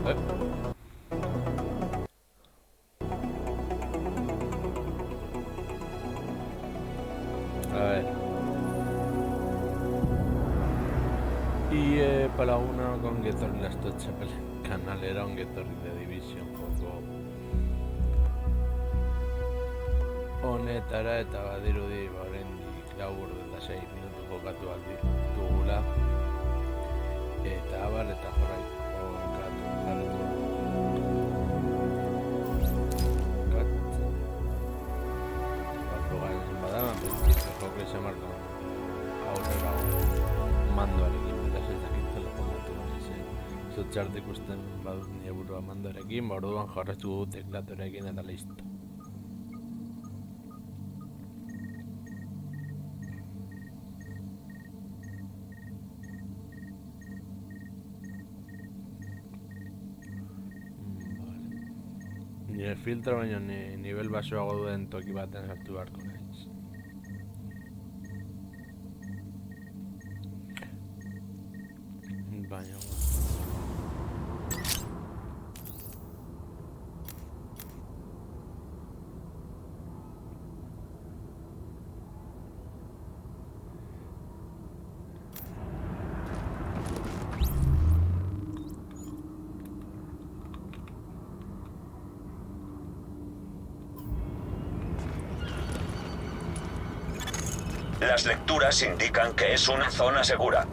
A ver. Y palaguna con getorri lasto txapel kanalera on getorri de Division joko honetara eta badirudi oraindik 4 eta 6 minutu jokatu aldi dugula eta abar eta jarraitu joko izan marko aurrera mandoarekin eta ez dakit telefonatu zen zutxart ikusten badut nire burua mandoarekin, orduan jarraitu dut teklatorekin eta listo. Nire filtro baino nivel baxoago duen toki baten sartu beharko naiz. Baina Las lecturas indican que es una zona segura.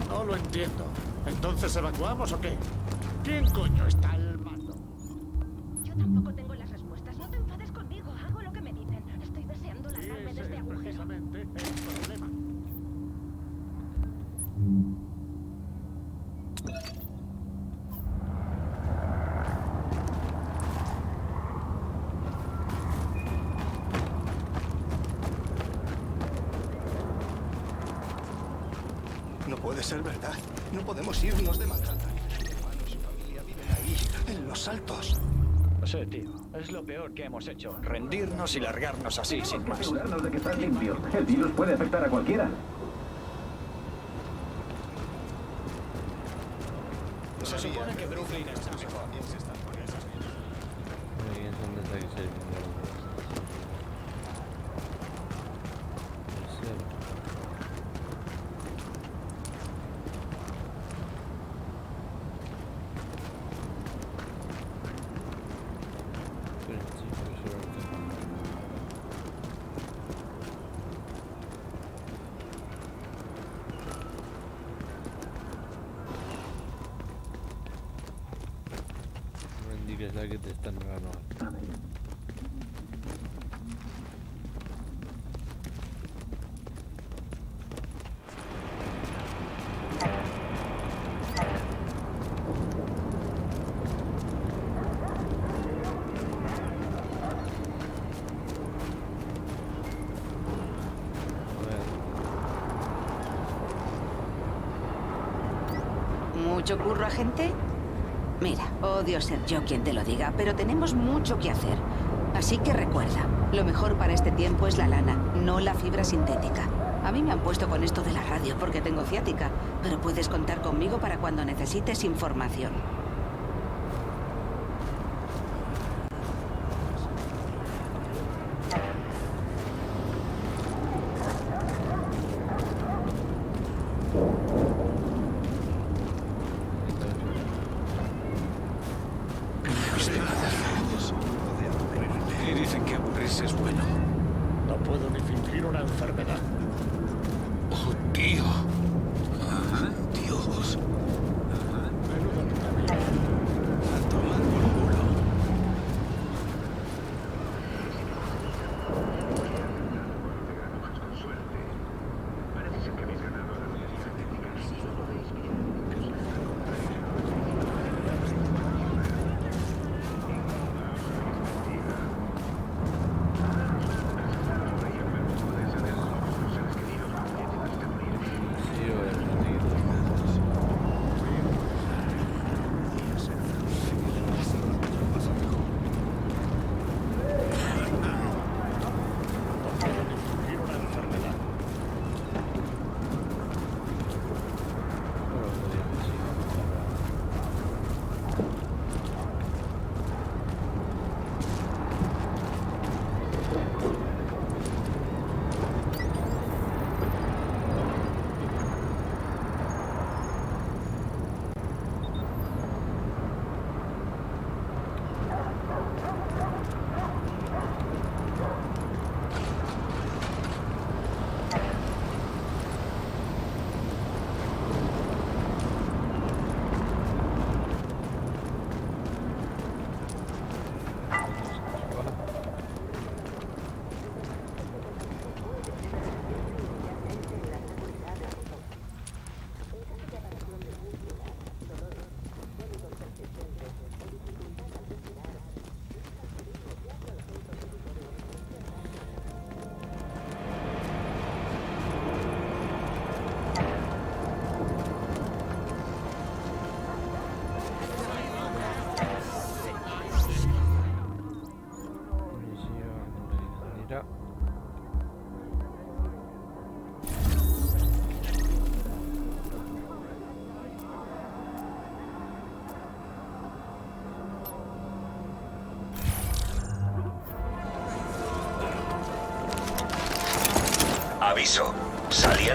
No lo entiendo. ¿Entonces evacuamos o qué? ¿Quién coño está al mando? Yo tampoco tengo las respuestas. No te enfades conmigo. Hago lo que me dicen. Estoy deseando largarme de este agujero. Precisamente el problema. No puede ser verdad. No podemos irnos de Manhattan. Mi hermano y su familia viven ahí, en los Altos. No sé, tío. Es lo peor que hemos hecho. Rendirnos y largarnos así, sin más. Asegurarnos de que estás limpio. El virus puede afectar a cualquiera. Se supone que Brooklyn está mejor. Ez dakit ez da nola noa. ¿Mucho curro, agente? Mira, odio ser yo quien te lo diga, pero tenemos mucho que hacer. Así que recuerda, lo mejor para este tiempo es la lana, no la fibra sintética. A mí me han puesto con esto de la radio porque tengo ciática, pero puedes contar conmigo para cuando necesites información. Y dicen que aburrirse es bueno. No puedo ni fingir una enfermedad. Oh, tío. Dios. Menuda puta mierda.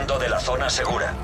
saliendo de la zona segura.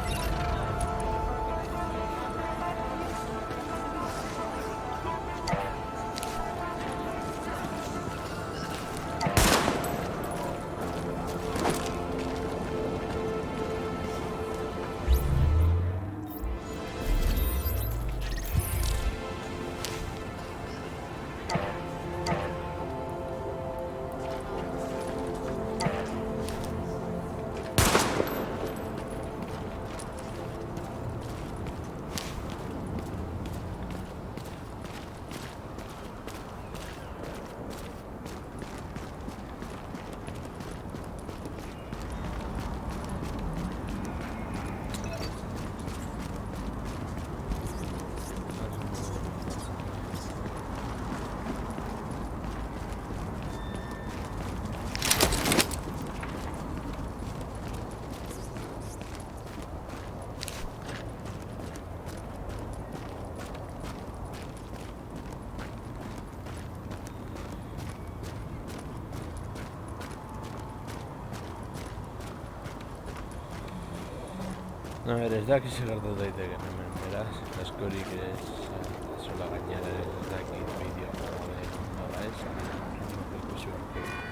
No, ez dakiz gertatu daitekeen hemen, beraz, askorik ez sola gainera ez dakit bideoa nola ez, ikusi beharko.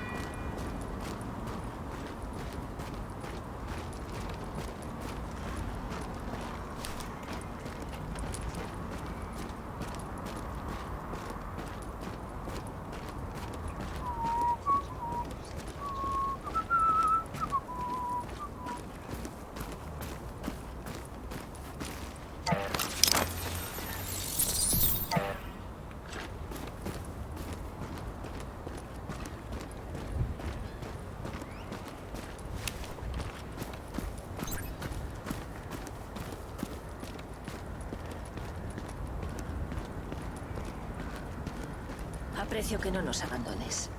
Aprecio que no nos abandones.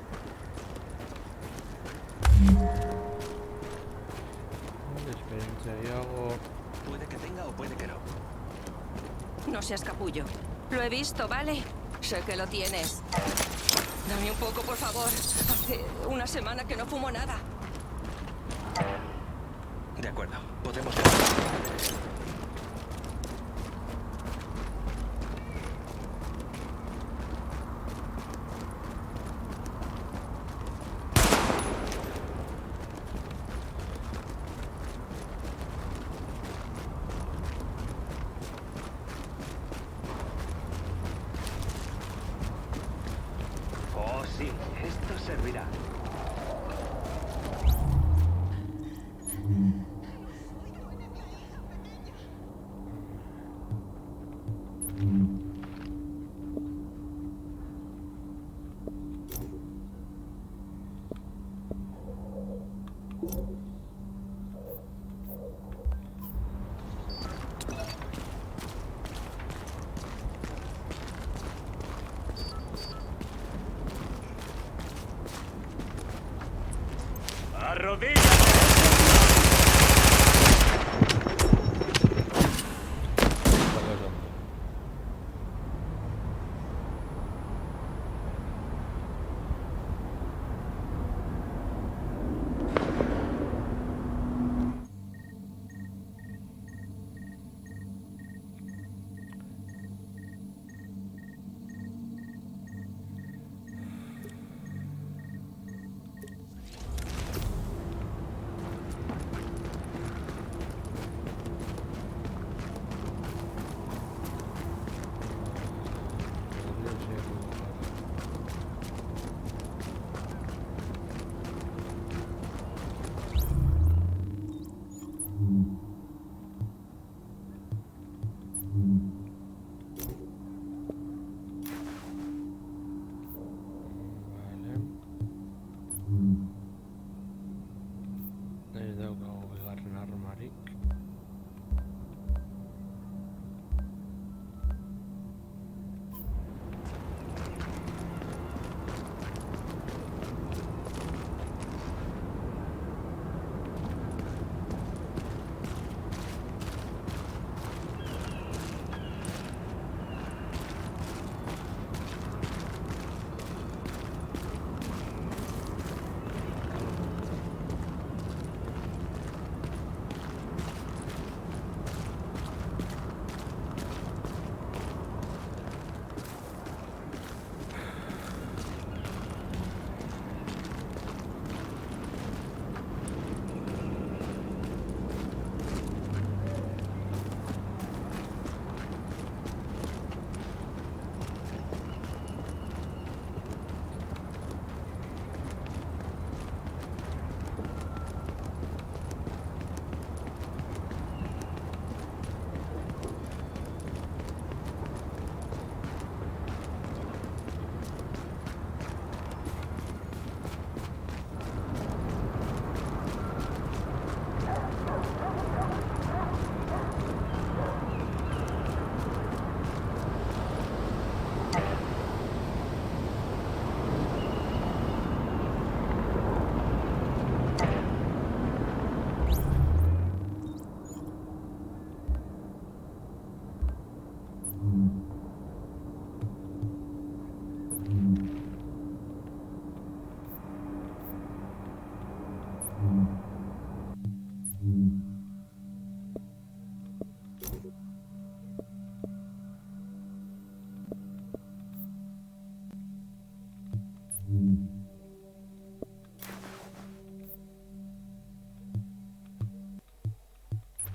Experiencia y algo. Puede que tenga o puede que no. No seas capullo. Lo he visto, ¿vale? Sé que lo tienes. Dame un poco, por favor. Hace una semana que no fumo nada. De acuerdo, podemos... Oh, sí, esto servirá.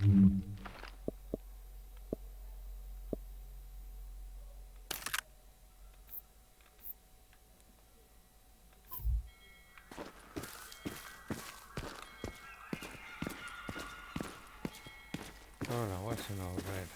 Hola, what's an overhead?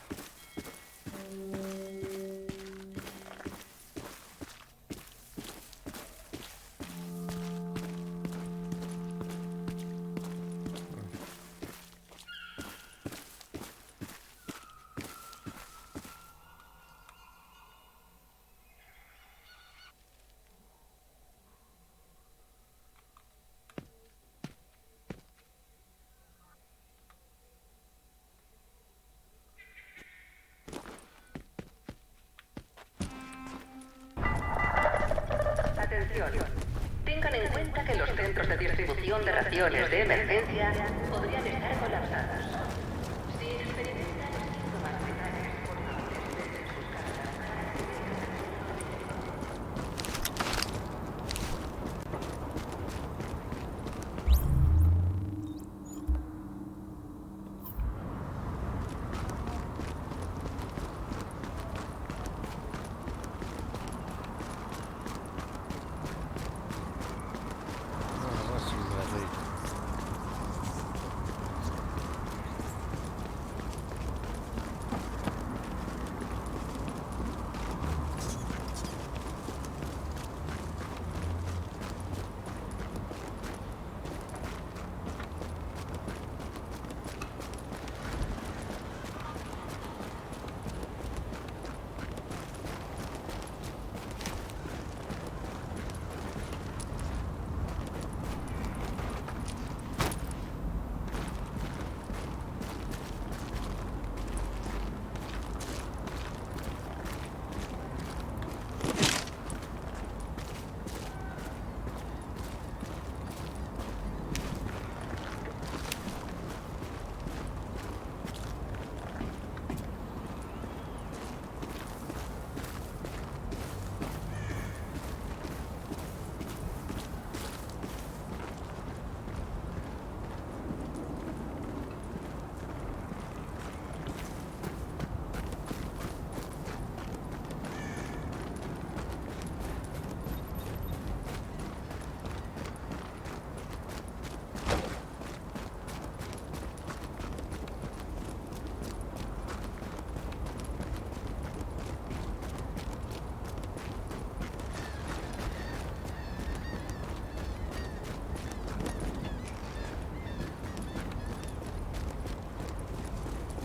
Atención. Tengan en cuenta que los centros de distribución de raciones de emergencia podrían estar colapsados. Si experimentan síntomas vitales, por favor, estén en sus casas para Hola, what's an overhead?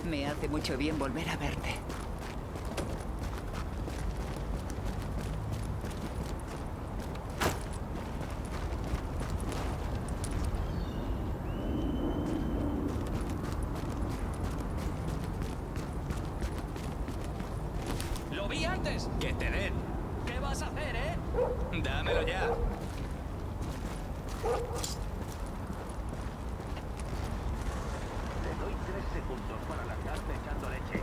Me hace mucho bien volver a verte. ¡Lo vi antes! ¡Que te den! ¿Qué vas a hacer, Dámelo ya. Te doy 3 segundos para largarte echando leche.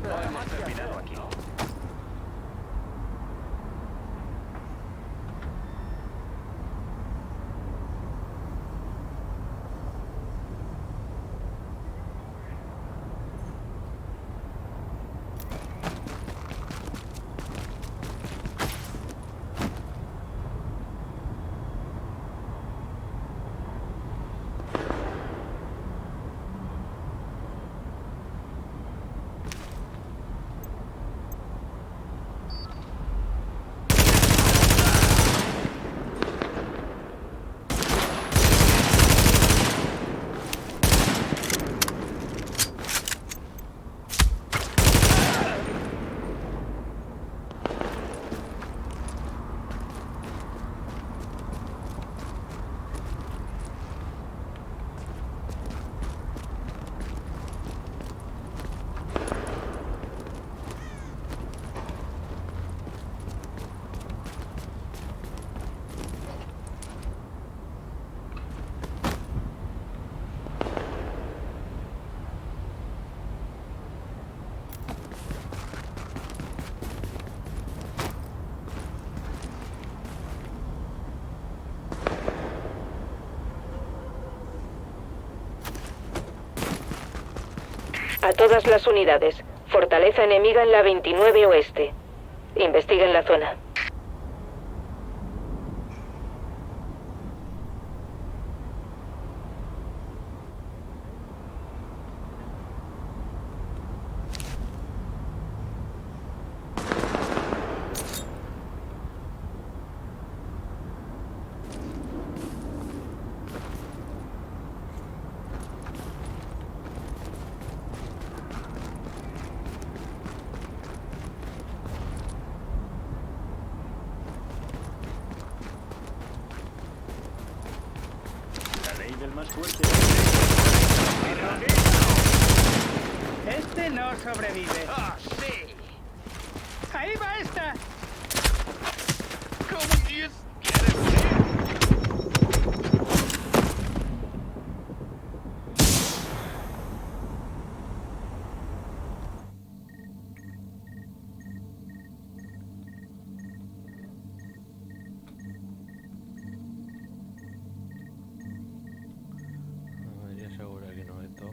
No hemos terminado aquí. A todas las unidades. Fortaleza enemiga en la 29 Oeste. Investiguen la zona. La ley del más fuerte. Este no sobrevive. ¡Ah, sí! ¡Ahí va esta! ¿Cómo Dios quieres ser? Ya seguro que no esto.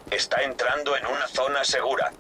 Está entrando en una zona segura.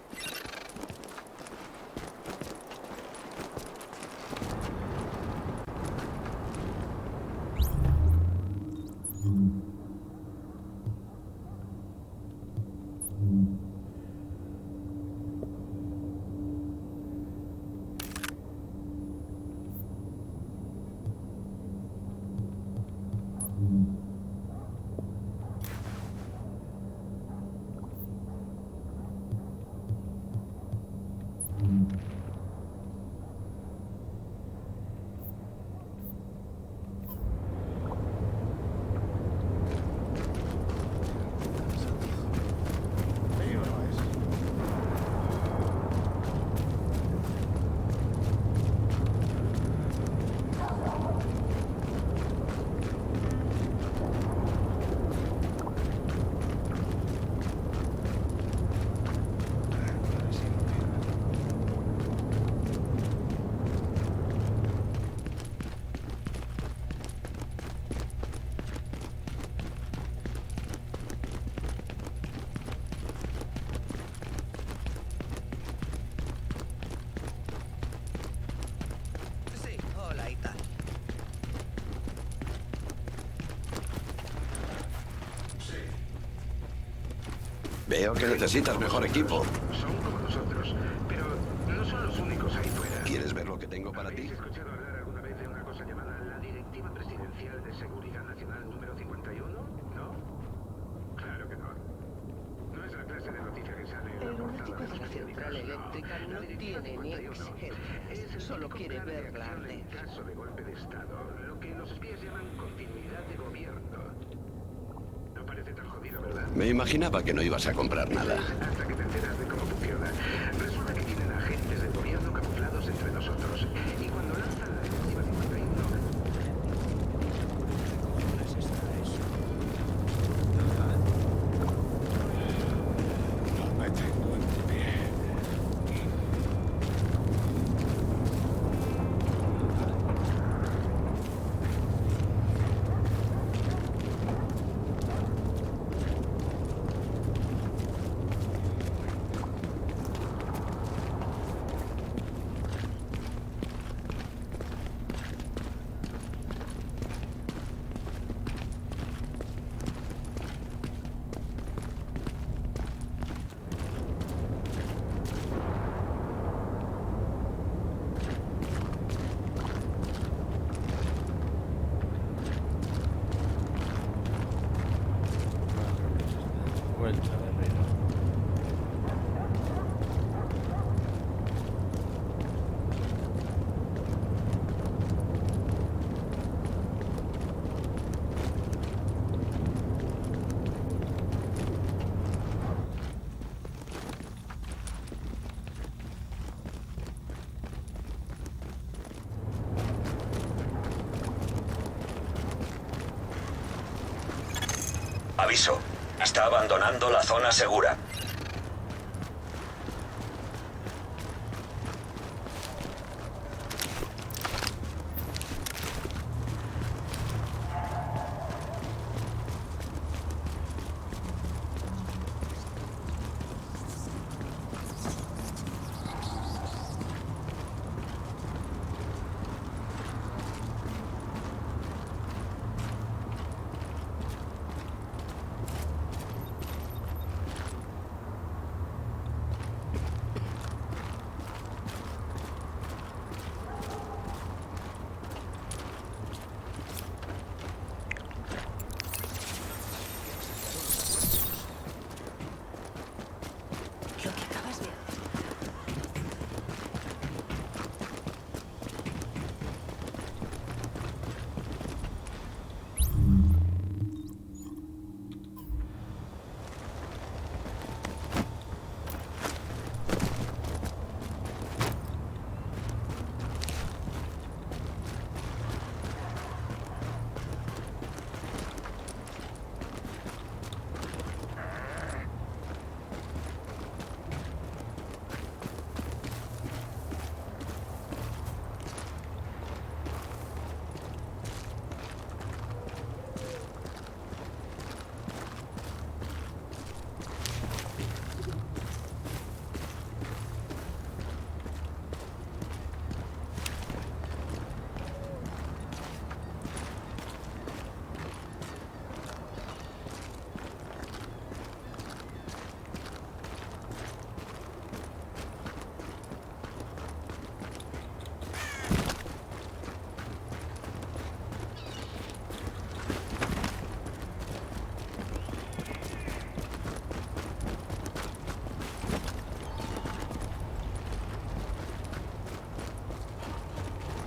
Frío no es. Sí, hola y tal. Veo que necesitas mejor equipo. Son como nosotros, pero no son los únicos ahí fuera. ¿Quieres ver lo que tengo para ti? ¿Habéis escuchado hablar alguna vez de una cosa llamada la Directiva Presidencial de Seguridad Nacional número 51? ¿No? Claro que no. No es la clase de noticia que sale en la portada de los periódicos. eléctrica no tiene ni ex. Solo quiere verla arder. En caso de golpe de Estado, lo que los espías llaman continuidad de gobierno. No parece tan jodido, ¿verdad? Me imaginaba que no ibas a comprar nada. Hasta que te enteras de cómo funciona. Resulta que tienen agentes del gobierno camuflados entre nosotros. Y cuando lanzan la Directiva 51... Me tengo en pie. Vuelta de reino. Aviso. Está abandonando la zona segura.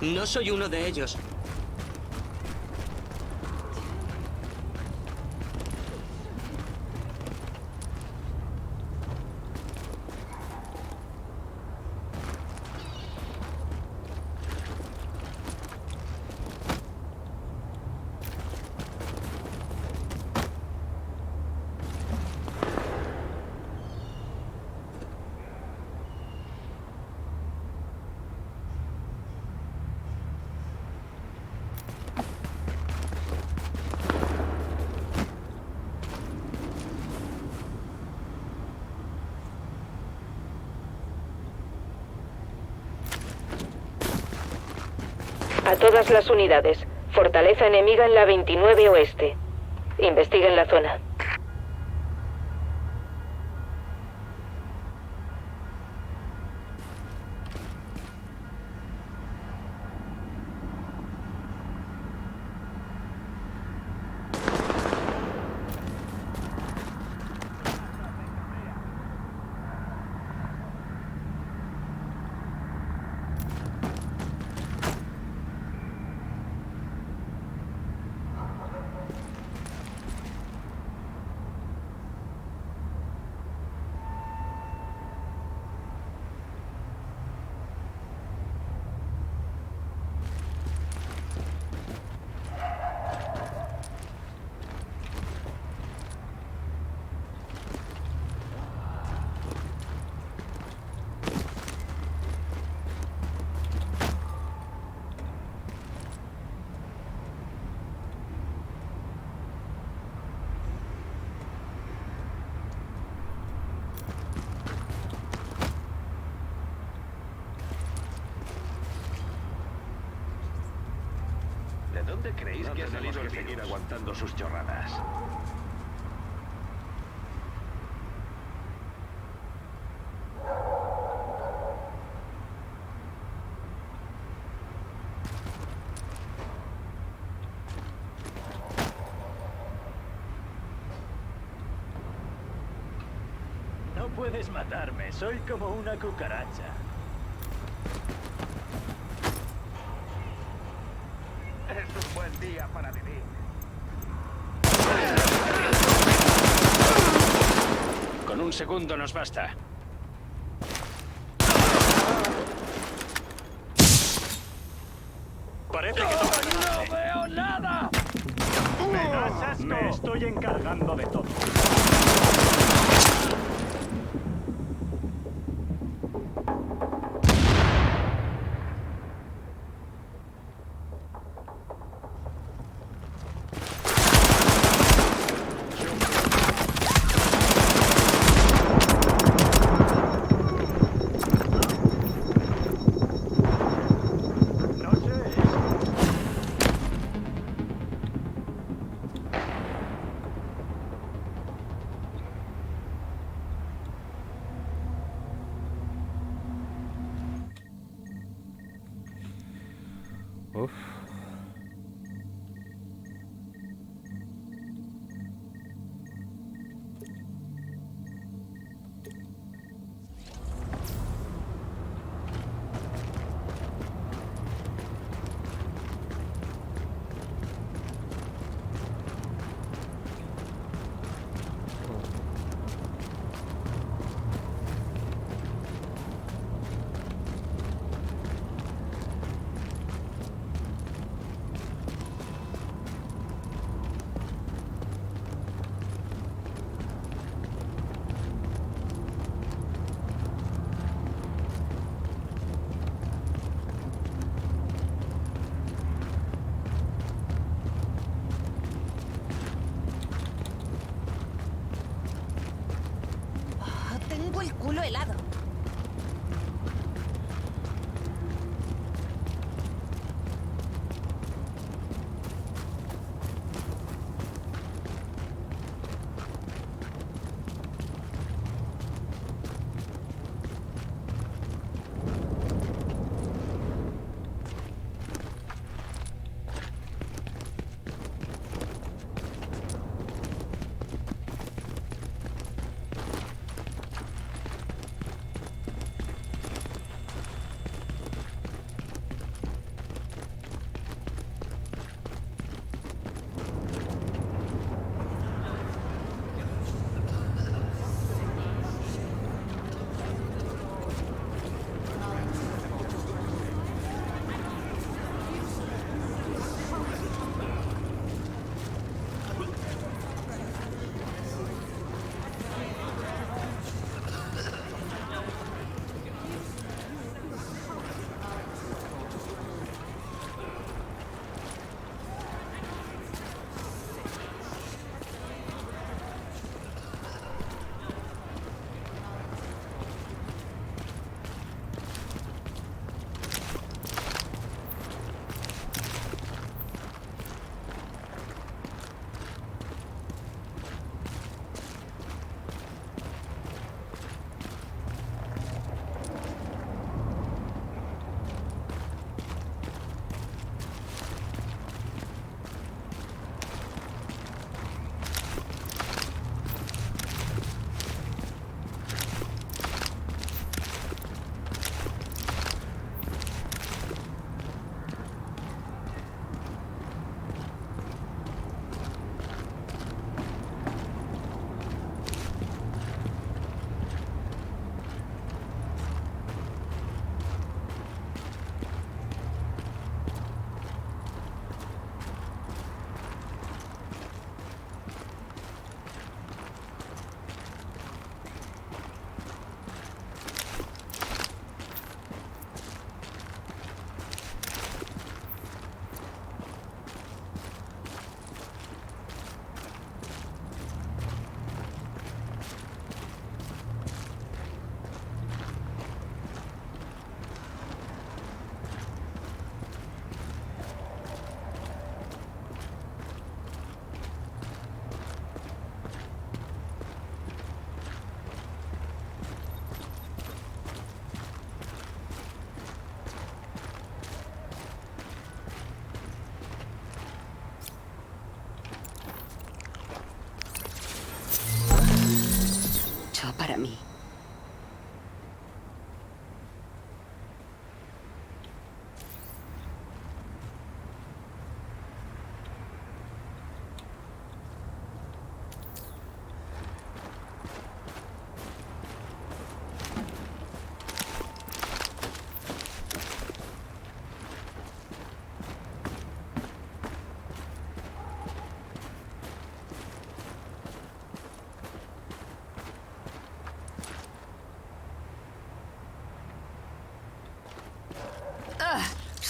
No soy uno de ellos. A todas las unidades. Fortaleza enemiga en la 29 Oeste. Investiguen la zona. ¿De dónde creéis que ha salido el seguir aguantando sus chorradas? No puedes matarme, soy como una cucaracha. Es un buen día para vivir. Con un segundo nos basta. Parece que ¡no veo nada! ¡Me das asco! Me estoy encargando de todo. Uf.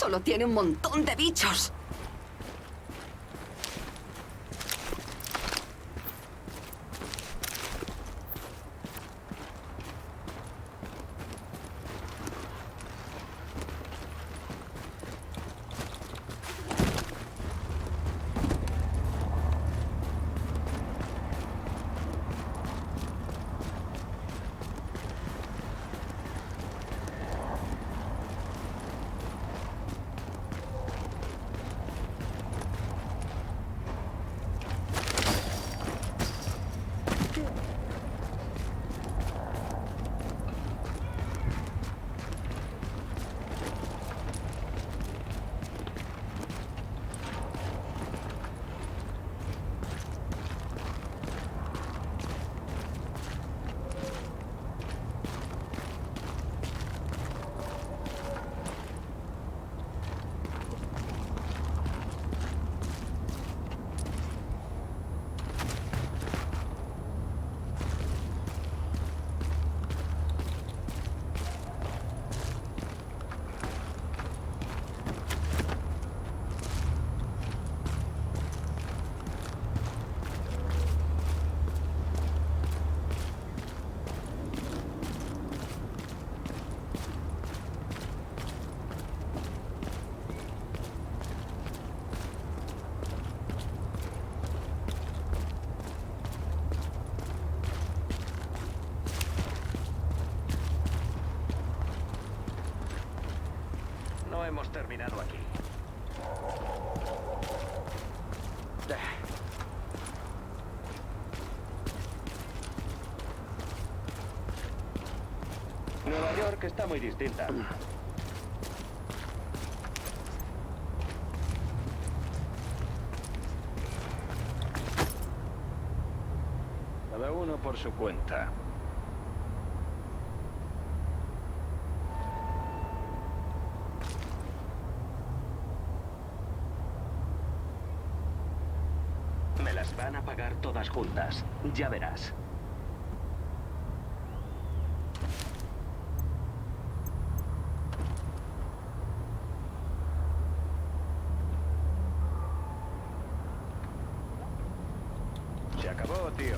Solo tiene un montón de bichos. No hemos terminado aquí. Nueva York está muy distinta. Cada uno por su cuenta. Me las van a pagar todas juntas. Ya verás. Se acabó, tío.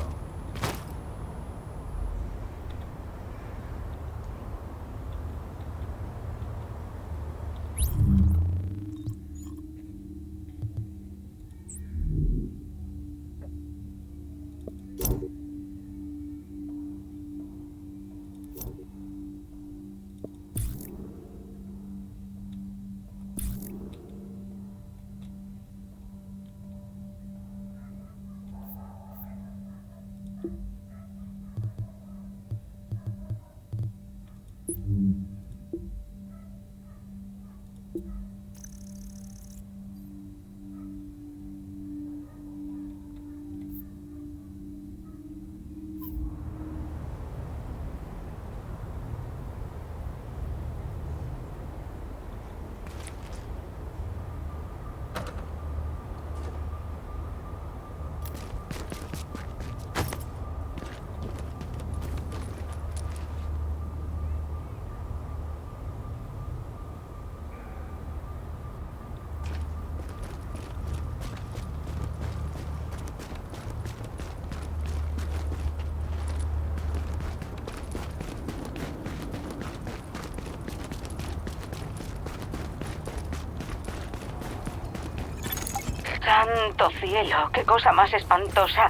¡Santo cielo! ¡Qué cosa más espantosa!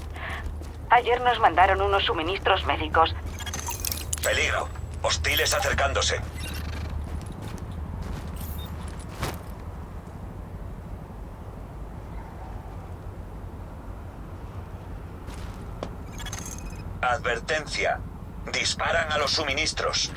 Ayer nos mandaron unos suministros médicos. Peligro. Hostiles acercándose. Advertencia. Disparan a los suministros.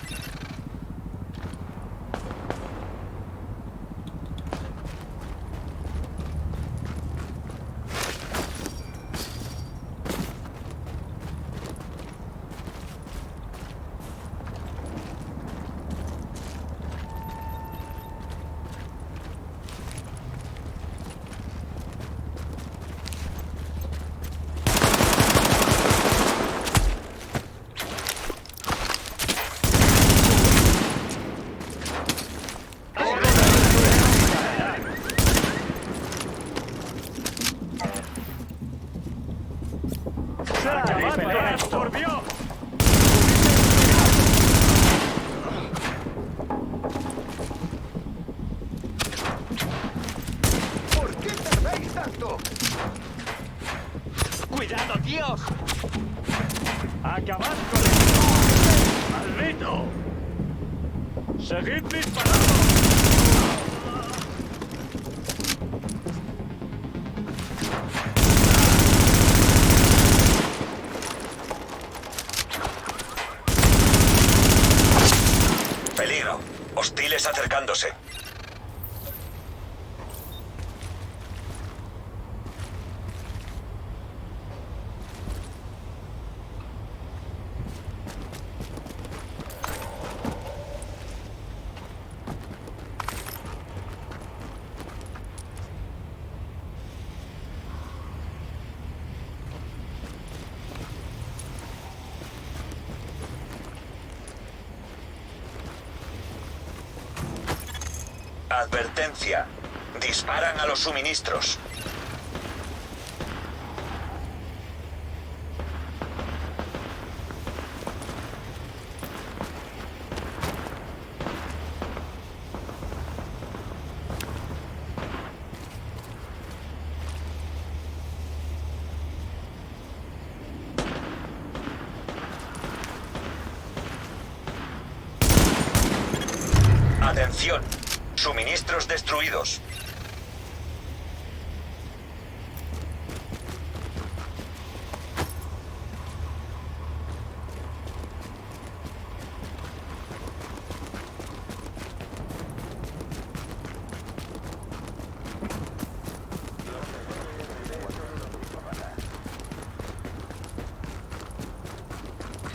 Dios! ¡Acabad con él! ¡Maldito! ¡Seguid disparando! Peligro. Hostiles acercándose. Advertencia. Disparan a los suministros. Atención. Suministros destruidos.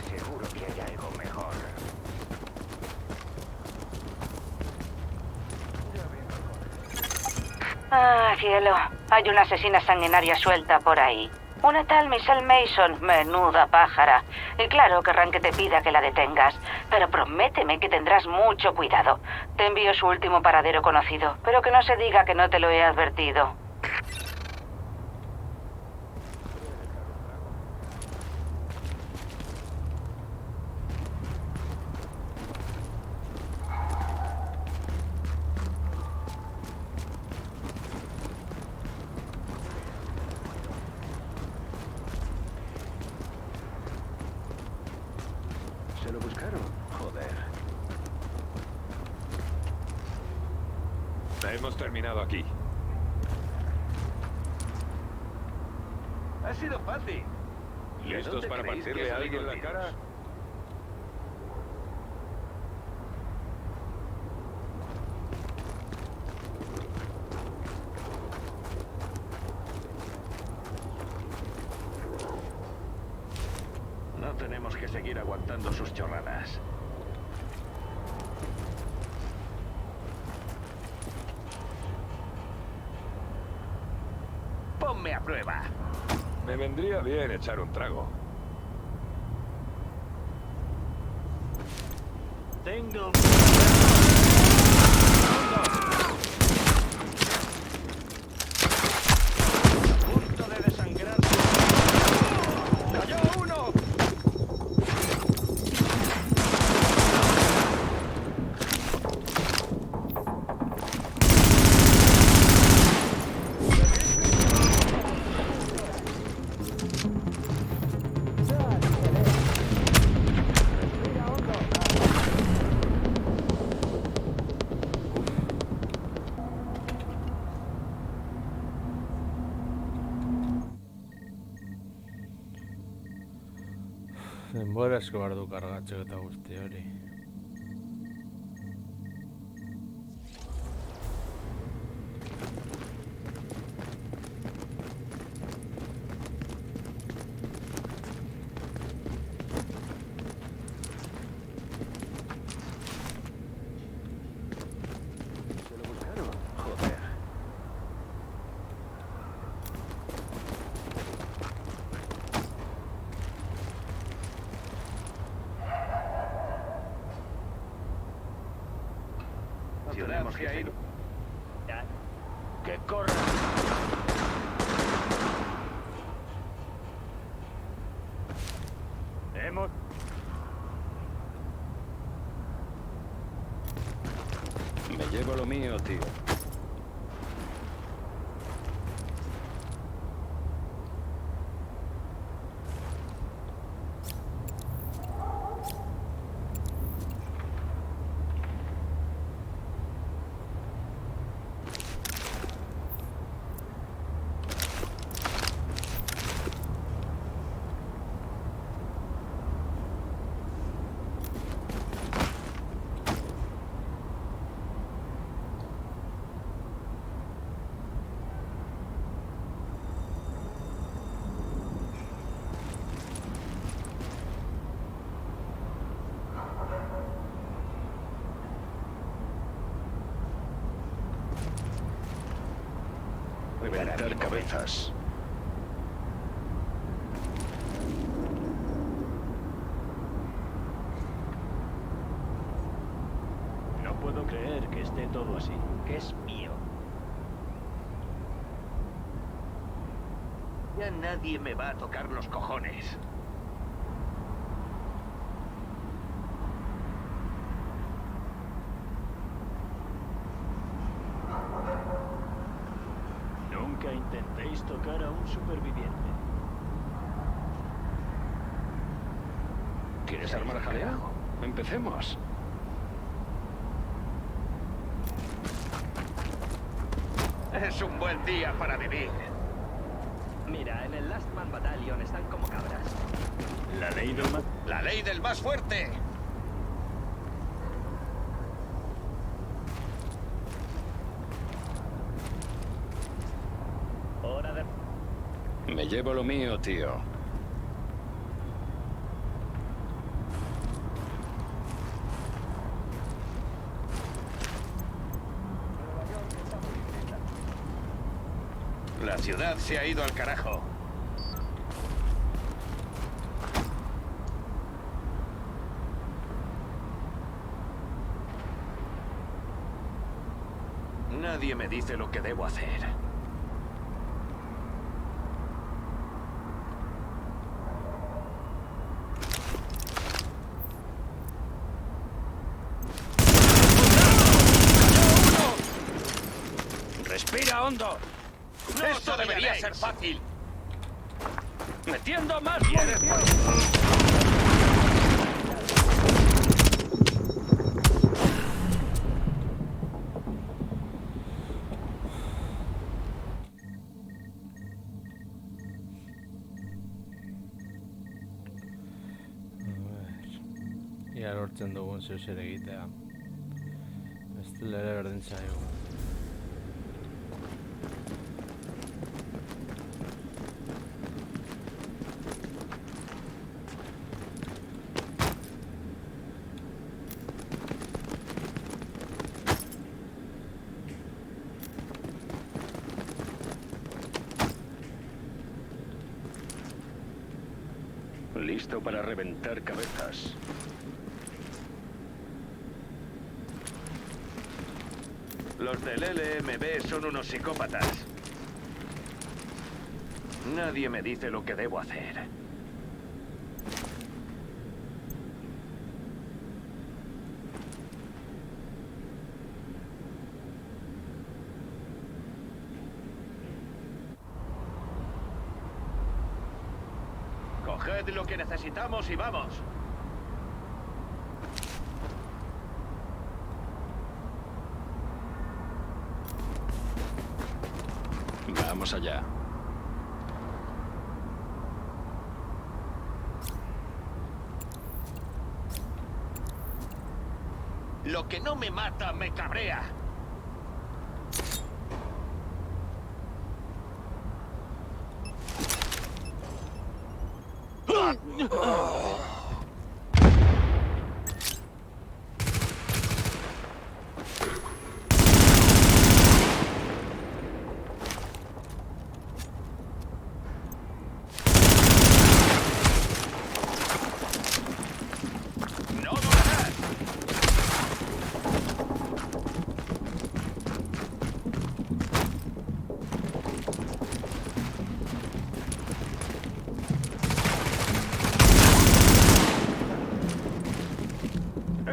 Seguro que hay algo mejor. Ah, cielo. Hay una asesina sanguinaria suelta por ahí. Una tal Michelle Mason. Menuda pájara. Y claro, querrán que te pida que la detengas. Pero prométeme que tendrás mucho cuidado. Te envío su último paradero conocido. Pero que no se diga que no te lo he advertido. ¿Se lo buscaron? Joder. Hemos terminado aquí. Ha sido fácil. ¿Listos para partirle a alguien la cara? No tenemos que seguir aguantando sus chorradas. Ponme a prueba. Me vendría bien echar un trago. Tengo... Punto de desangrar. ¡Cayó uno! Denbora asko behar du kargatzeko eta guzti hori. ¿Se lo buscaron? Joder. Tenemos que ir. ¡Que corra! Hemos... Me llevo lo mío, tío. reventar cabezas. No puedo creer que esté todo así. Que es mío. Ya nadie me va a tocar los cojones. Nunca intentéis tocar a un superviviente. ¿Quieres armar jaleo? Empecemos. Es un buen día para vivir. Mira, en el Last Man Battalion están como cabras. La ley del más fuerte. Hora de... Me llevo lo mío, tío. La ciudad se ha ido al carajo. Nadie me dice lo que debo hacer. ¡Respira hondo! Esto debería ser fácil. ¡Metiendo más! Ia lortzen dugun zeu egitea. Bestela ere berdin zaigu. Listo para reventar cabezas. Los del LMB son unos psicópatas. Nadie me dice lo que debo hacer. Coged lo que necesitamos y vamos. Vamos allá. Lo que no me mata me cabrea.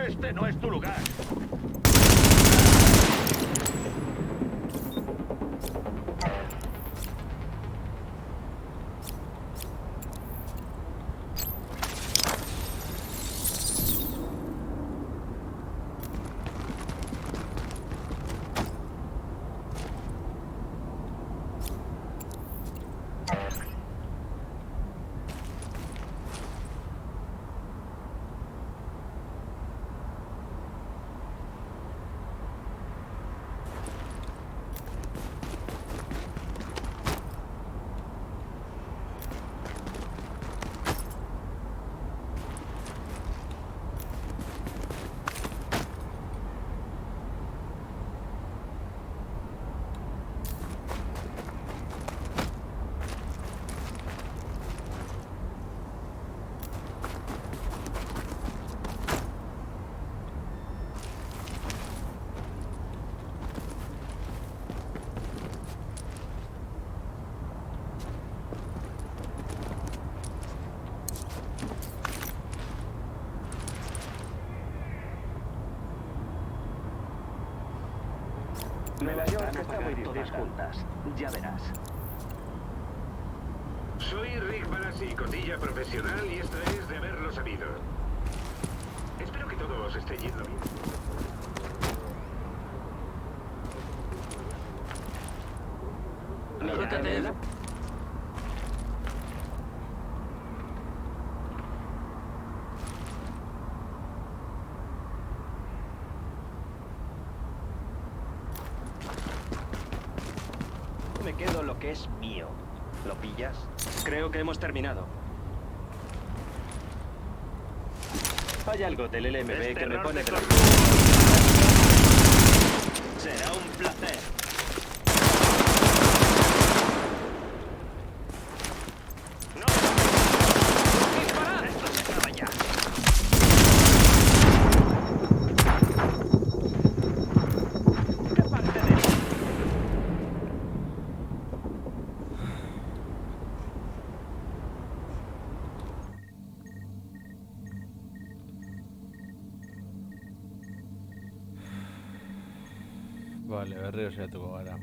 Este no es tu lugar. Nueva York está muy difícil. Juntas. Ya verás. Soy Rick Balassi, cotilla profesional, y esto es de haberlo sabido. Espero que todo os esté yendo bien. Mira, me quedo lo que es mío. ¿Lo pillas? Creo que hemos terminado. Hay algo del LMB que me pone de la... Será un placer. ¡No! ¡Disparad! Esto se acaba ya. ¿Qué parte de él? Vale, berriro saiatuko gara.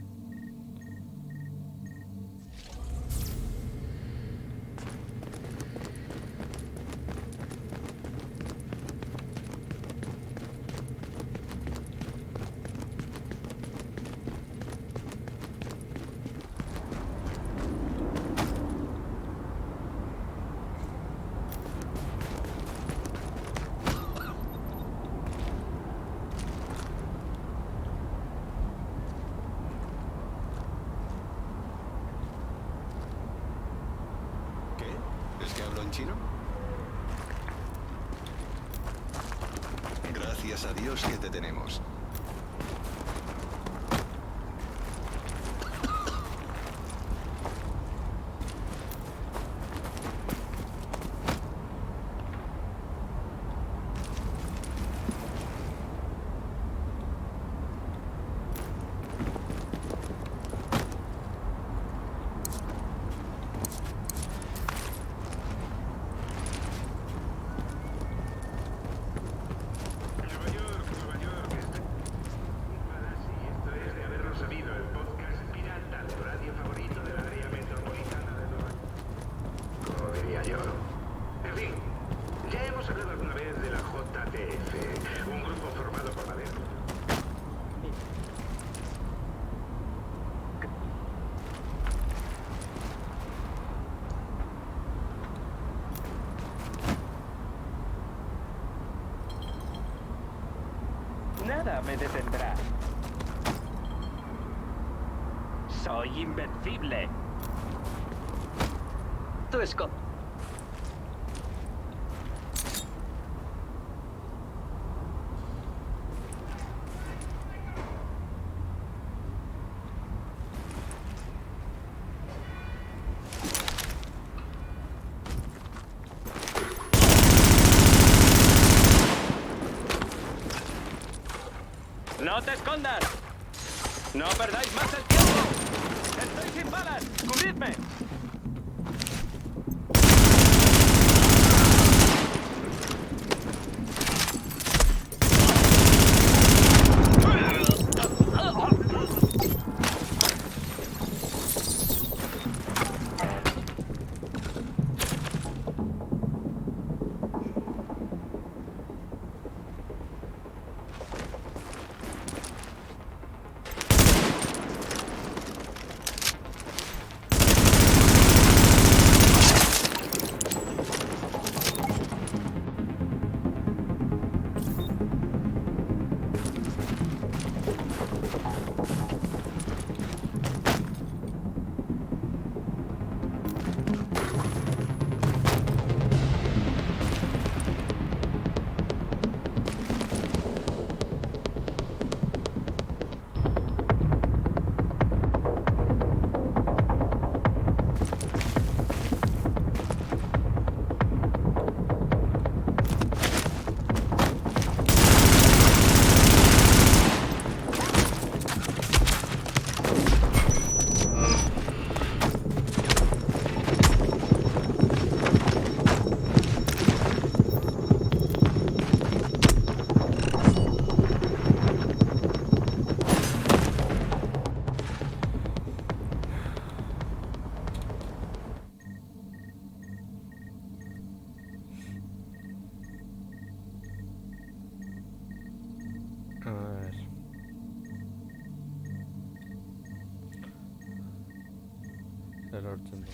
¿Qué? ¿Es que hablo en chino? Gracias a Dios que te tenemos. Nueva York, Balassi, esto es de haberlo sabido, el podcast pirata de radio favorito del área metropolitana de Nueva York. Como diría yo. En fin, ya hemos hablado alguna vez de la JTF, un grupo formado por Valero. Nada me detendrá. Soy invencible. Tu escopo. ¡No te escondas! ¡No perdáis más el tiempo! ¡Estoy sin balas! ¡Cubridme! erortzen du.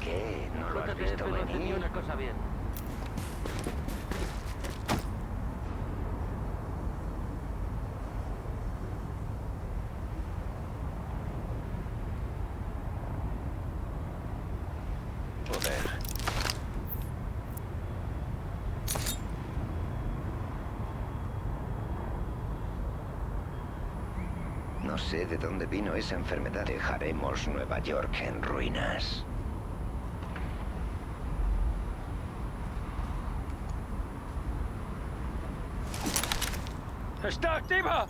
¿Qué? ¿No lo has visto venir? una cosa bien. Joder. No sé de dónde vino esa enfermedad. Dejaremos Nueva York en ruinas. ¡Está activa!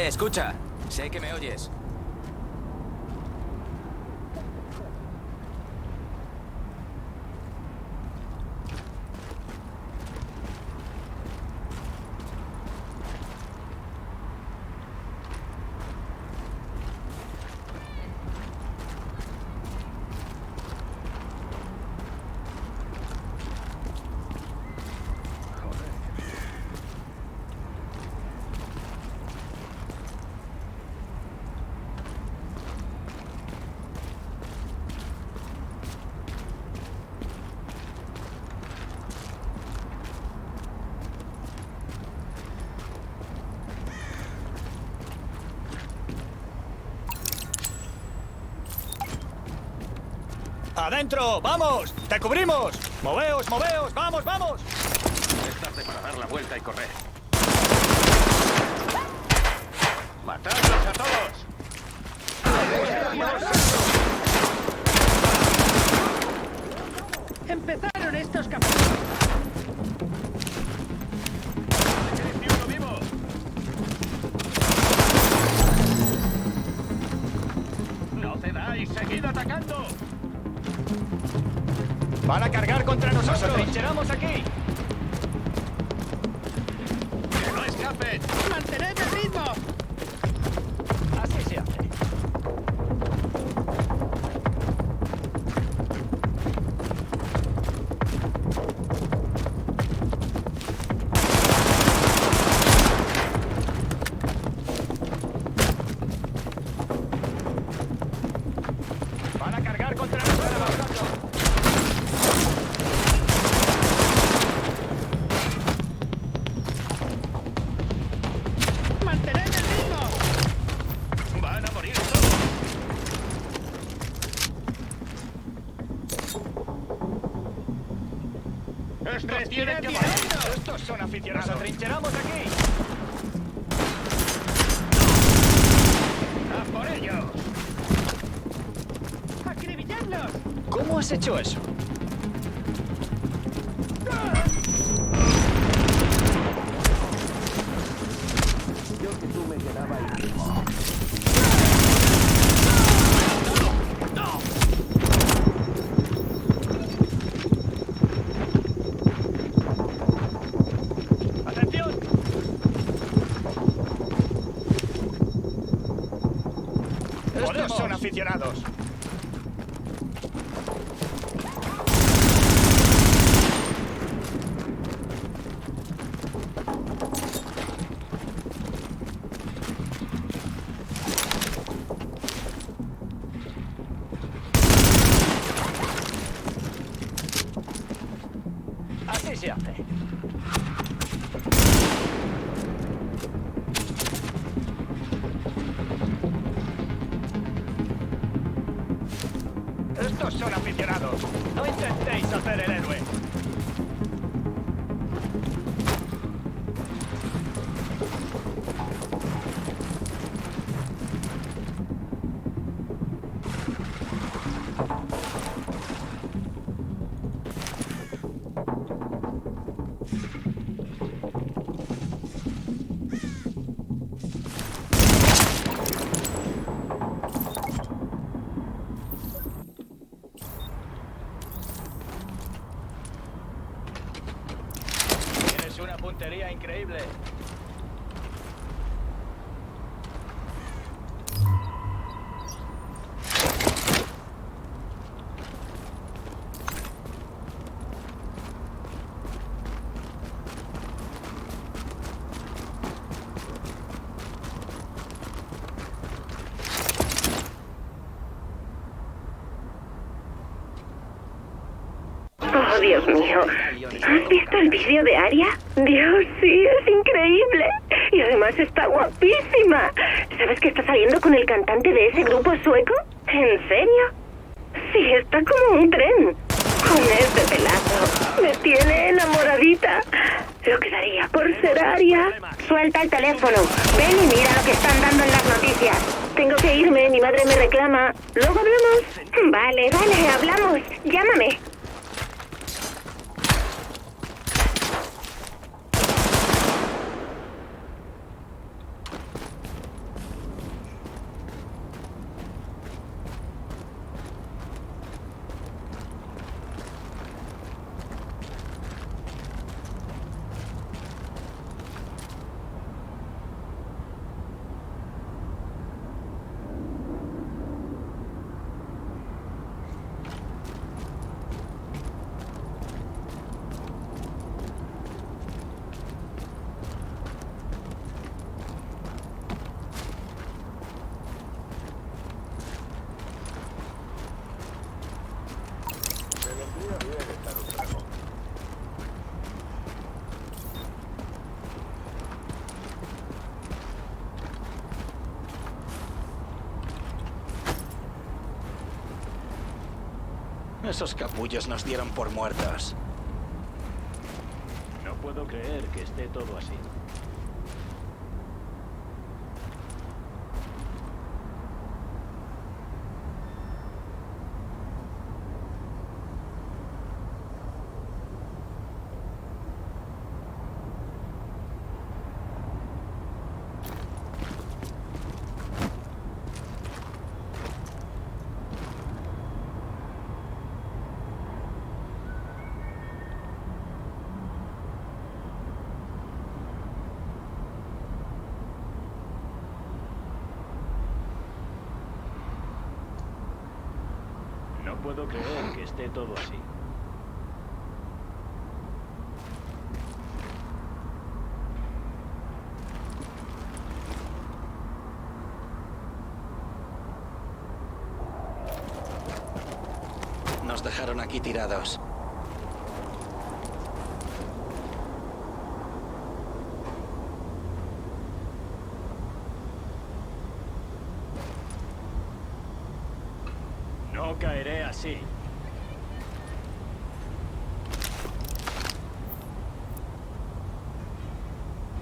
Escucha. Sé que me oyes. ¡Adentro! ¡Vamos! ¡Te cubrimos! ¡Moveos, moveos! ¡Vamos, vamos! Es tarde para dar la vuelta y correr. ¡Matadlos a todos! Empezaron estos cabrones. ¡No cedáis! ¡Seguid atacando! ¡Van a cargar contra nosotros! ¡Nos atrincheramos aquí! ¡Que no escapen! ¡Mantened el ritmo! Así se hace. ¡Estos tienen que morir! ¡Estos son aficionados! ¡Nos atrincheramos aquí! ¡A por ellos! ¡Acribilladlos! ¿Cómo has hecho eso? Yo que tú me quedaba ahí. ¡Atención! Estos son aficionados. Así se hace. Estos son aficionados. No intentéis hacer el héroe. Tienes una puntería increíble. Oh, Dios mío. ¿Has visto el vídeo de Aria? Dios, sí, es increíble. Y además está guapísima. ¿Sabes que está saliendo con el cantante de ese grupo sueco? ¿En serio? Sí, está como un tren. Con este pelazo. Me tiene enamoradita. Lo que daría por ser Aria. Suelta el teléfono. Ven y mira lo que están dando en las noticias. Tengo que irme, mi madre me reclama. ¿Luego hablamos? Vale, hablamos. Llámame. Esos capullos nos dieron por muertos. No puedo creer que esté todo así. No puedo creer que esté todo así. Nos dejaron aquí tirados. No caeré así.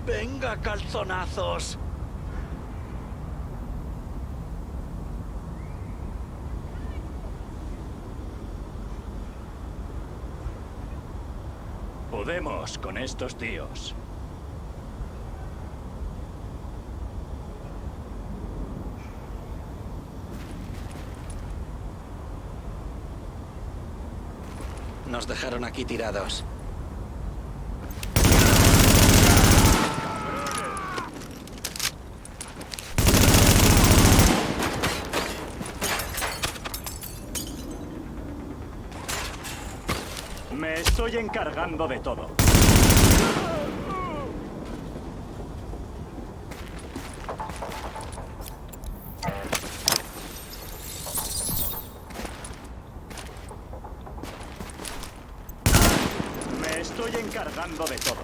Venga, calzonazos. Podemos con estos tíos. Nos dejaron aquí tirados. Me estoy encargando de todo. Me estoy encargando de todo.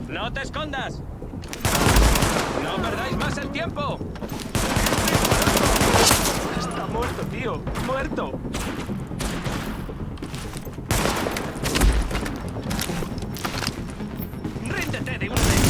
¡No te escondas! ¡No perdáis más el tiempo! Está muerto, tío. ¡Muerto! ¡Ríndete de una vez!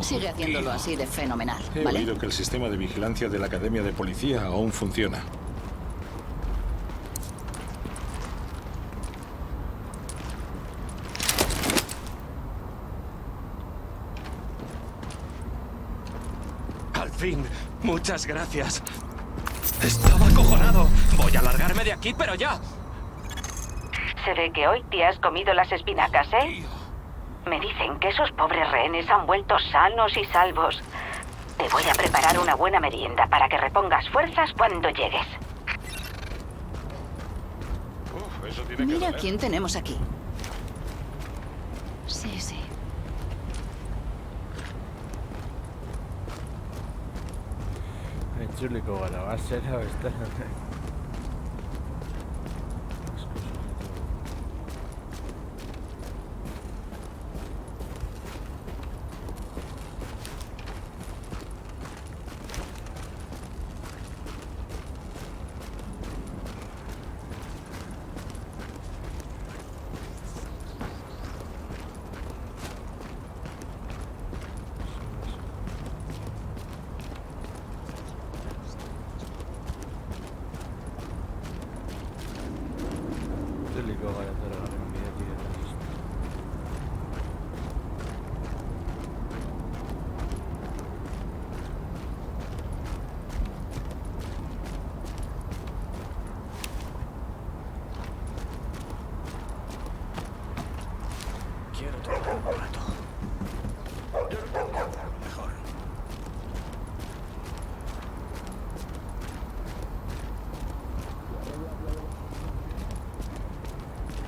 Sigue haciéndolo así de fenomenal, He ¿vale? oído que el sistema de vigilancia de la Academia de Policía aún funciona. Al fin, muchas gracias. Estaba acojonado. Voy a largarme de aquí, pero ya. Se ve que hoy te has comido las espinacas, ¿eh? Me dicen que esos pobres rehenes han vuelto sanos y salvos. Te voy a preparar una buena merienda para que repongas fuerzas cuando llegues. Mira quién tenemos aquí. Sí, sí. Itzuliko gara, basera beste. Itzuliko gara zergaren bidetik eta listo. Quiero tomar un rato. Mejor.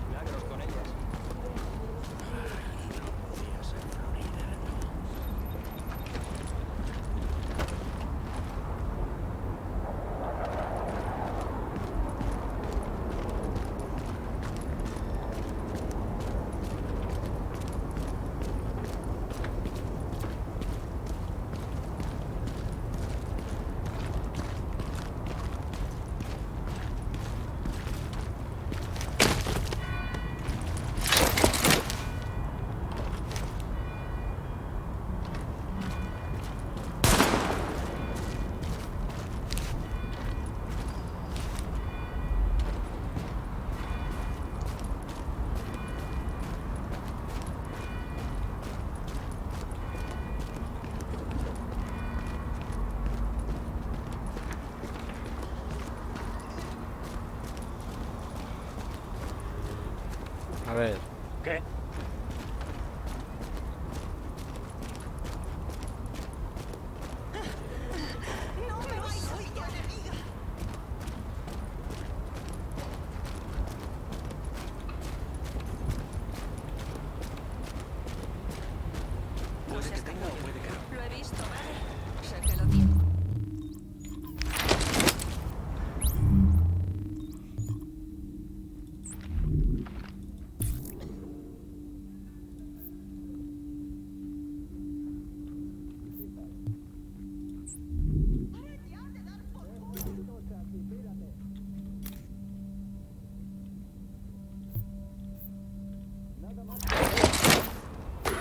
Milagros con ellas. No podía ser Florida, A ver. ¿Qué? No seas capullo. Lo he visto, ¿vale? Sé que lo tienes.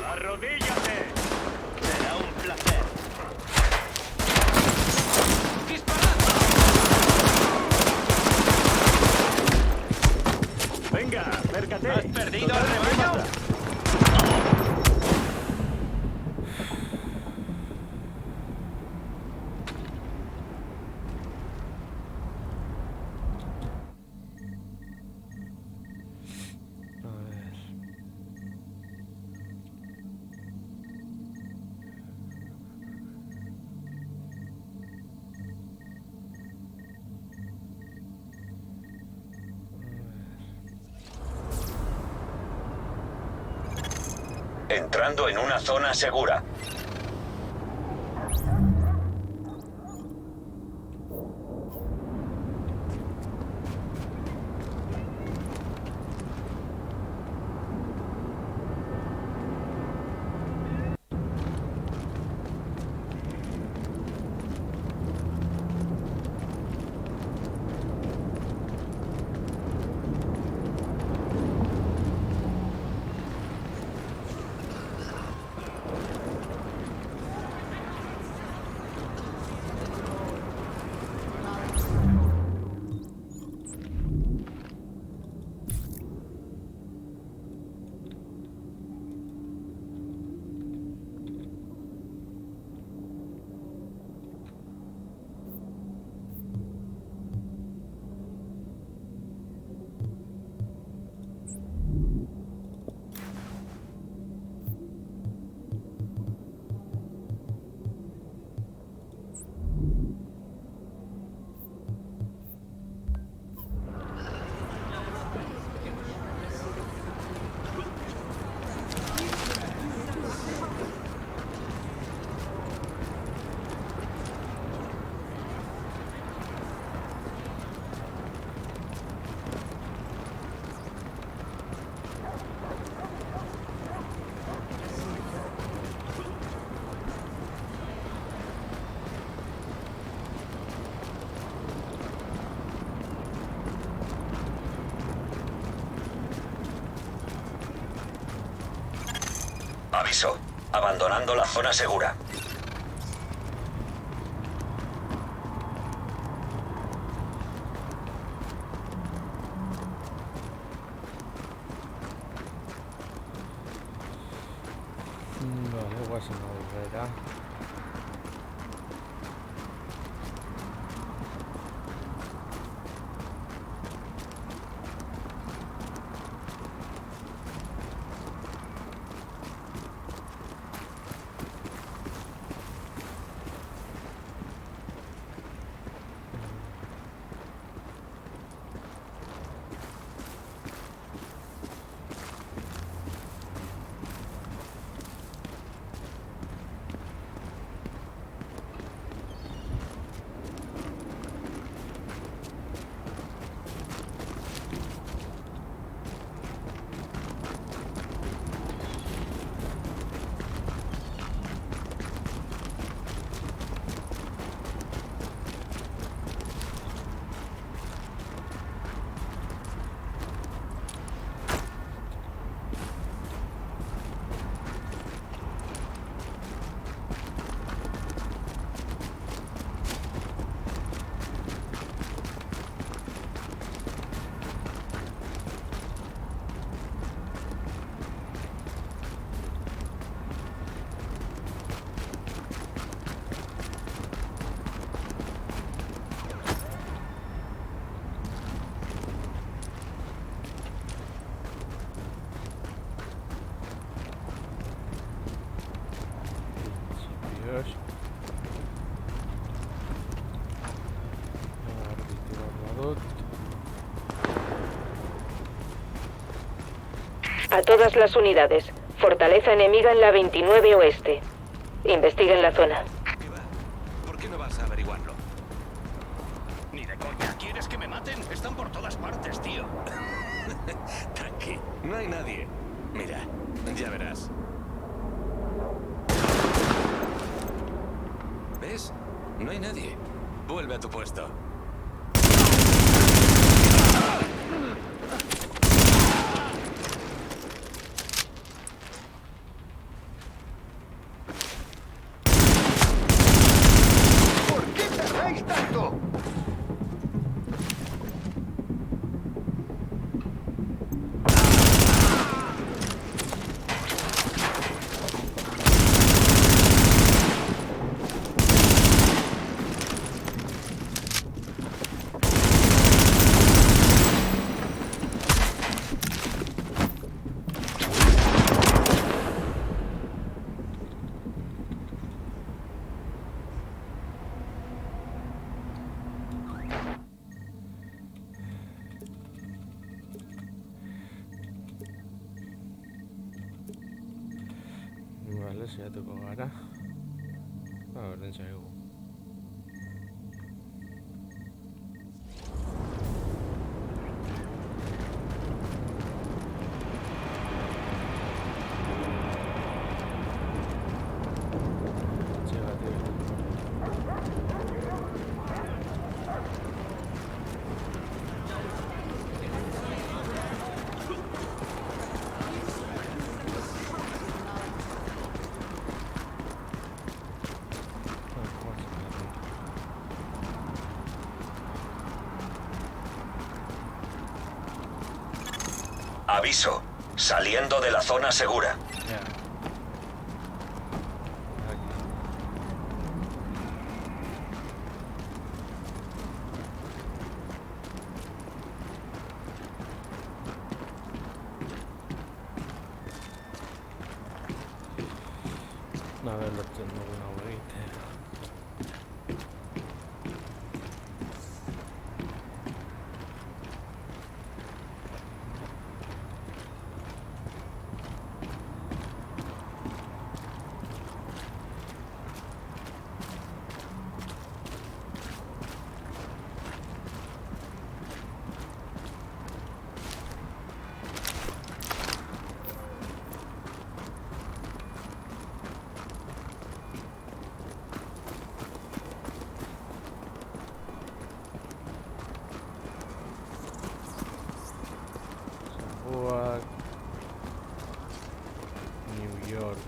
¡Arrodíllate! Será un placer. Venga, acércate. ¿Has perdido el rebaño? A ver. Entrando en una zona segura. Aviso. Abandonando la zona segura. Vale, guay, se me volverá. A todas las unidades. Fortaleza enemiga en la 29 Oeste. Investiguen la zona. ¿Por qué no vas a averiguarlo? Ni de coña. ¿Quieres que me maten? Están por todas partes, tío. Tranqui, no hay nadie. Mira, ya verás. ¿Ves? No hay nadie. Vuelve a tu puesto. ¿Por qué tardáis tanto? Vale, si ya tocó ahora. A ver, enseguida. Aviso. Saliendo de la zona segura. A ver, lo tengo una horita. York.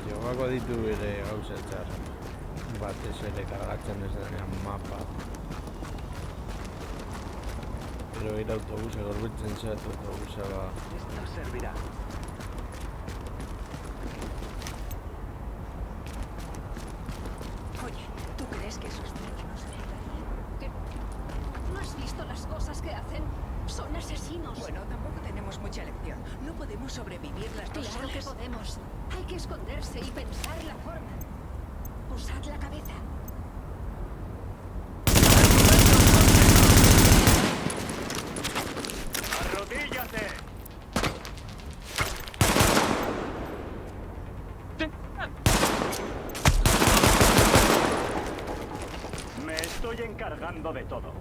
Jogako ditu ere gauza txar batez ere kargatzen ez denean mapa. Pero ir autobusa gorbitzen zait autobusa ba... Esto servirá. Oye, ¿tú crees que esos niños nos ayudarían? ¿No has visto las cosas que hacen? Son asesinos. Bueno, tampoco tenemos mucha elección. No podemos sobrevivir las dos Claro solas. que podemos. Hay que esconderse y pensar la forma. Usad la cabeza. ¡Arrodíllate! Me estoy encargando de todo.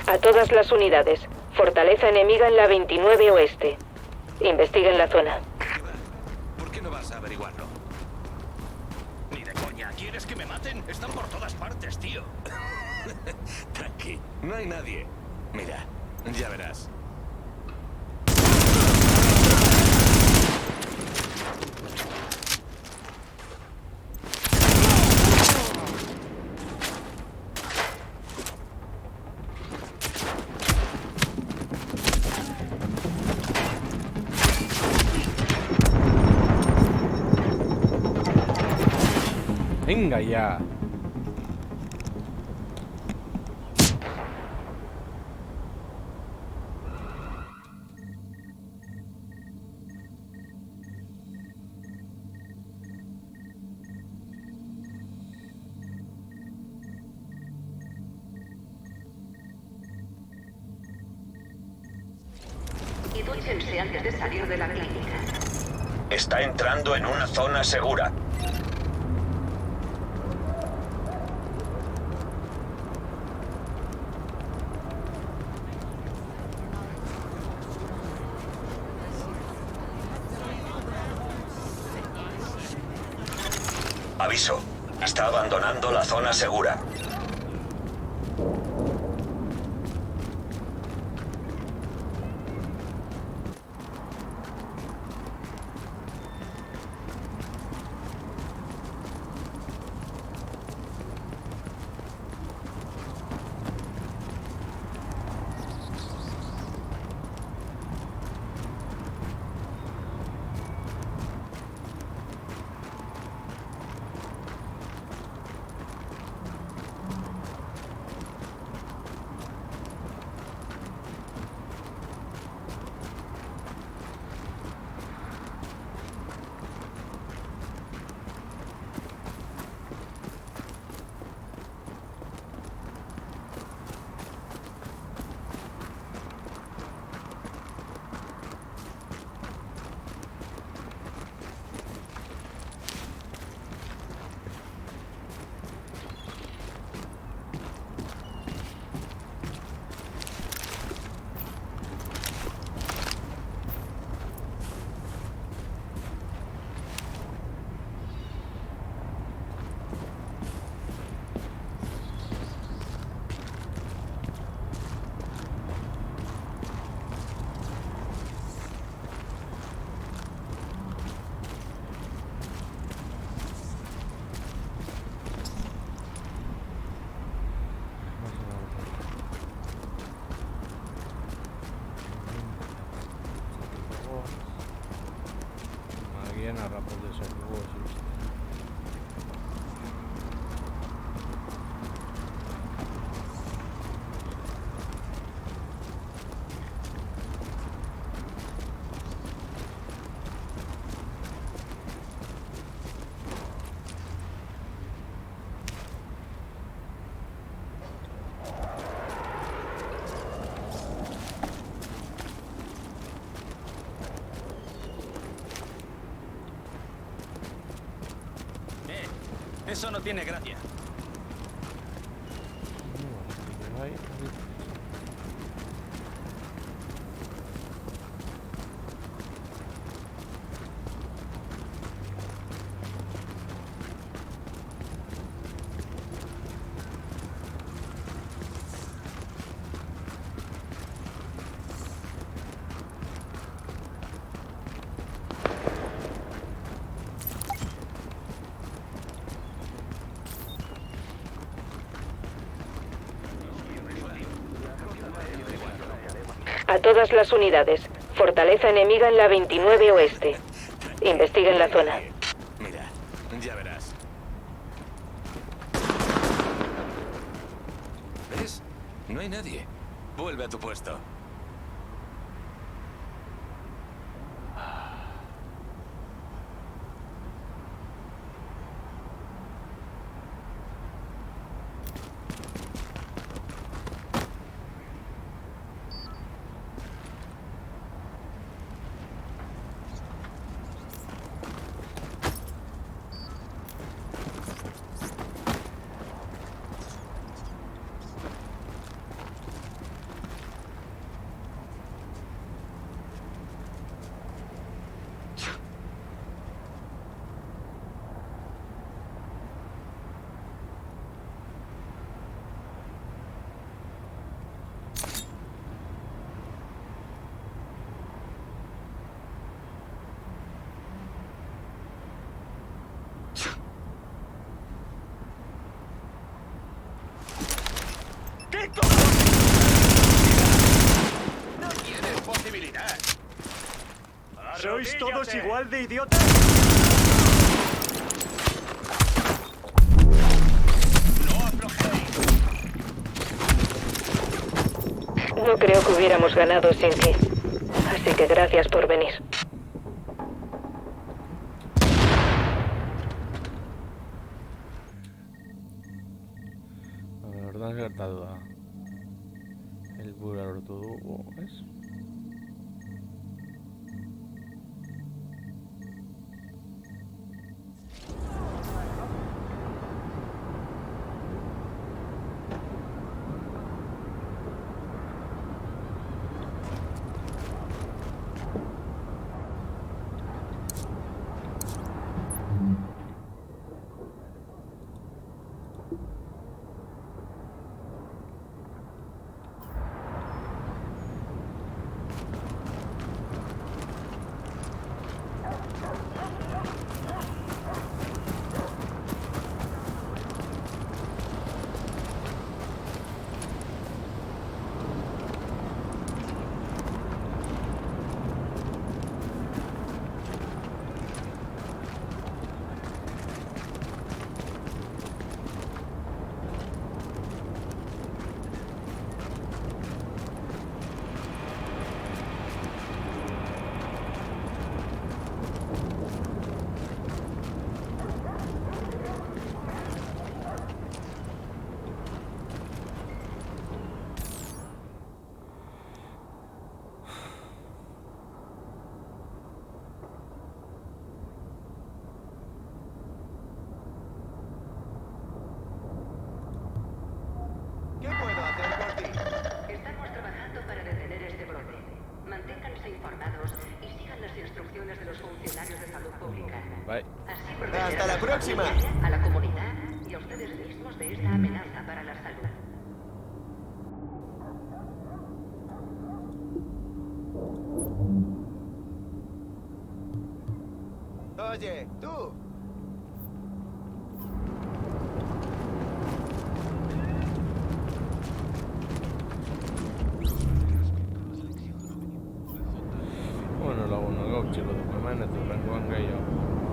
A todas las unidades. Fortaleza enemiga en la 29 Oeste. Investiguen la zona. ¿Por qué no vas a averiguarlo? Ni de coña. ¿Quieres que me maten? Están por todas partes, tío. Tranqui. No hay nadie. Mira, ya verás. Venga ya. Y dúchense antes de salir de la clínica. Está entrando en una zona segura. Aviso, está abandonando la zona segura. Magiena raporteza dugu just. Eso no tiene gracia. A todas las unidades. Fortaleza enemiga en la 29 oeste. Investiguen la zona. Mira, ya verás. ¿Ves? No hay nadie. Vuelve a tu puesto. ¡No tienes posibilidad! ¿Sois todos igual de idiotas? No creo que hubiéramos ganado sin ti. Así que gracias por venir. La verdad es que está duda. El puro ortodoxo, ¿ves? ¿Qué puedo hacer por ti? Estamos trabajando para detener este brote. Manténganse informados y sigan las instrucciones de los funcionarios de salud pública. Bye. Así ¡Hasta la próxima! a la comunidad y a ustedes mismos de esta amenaza para la salud. Oye, tú. Bueno, lo bueno, gaucho, lo de mamá, no te lo vengo a engañar.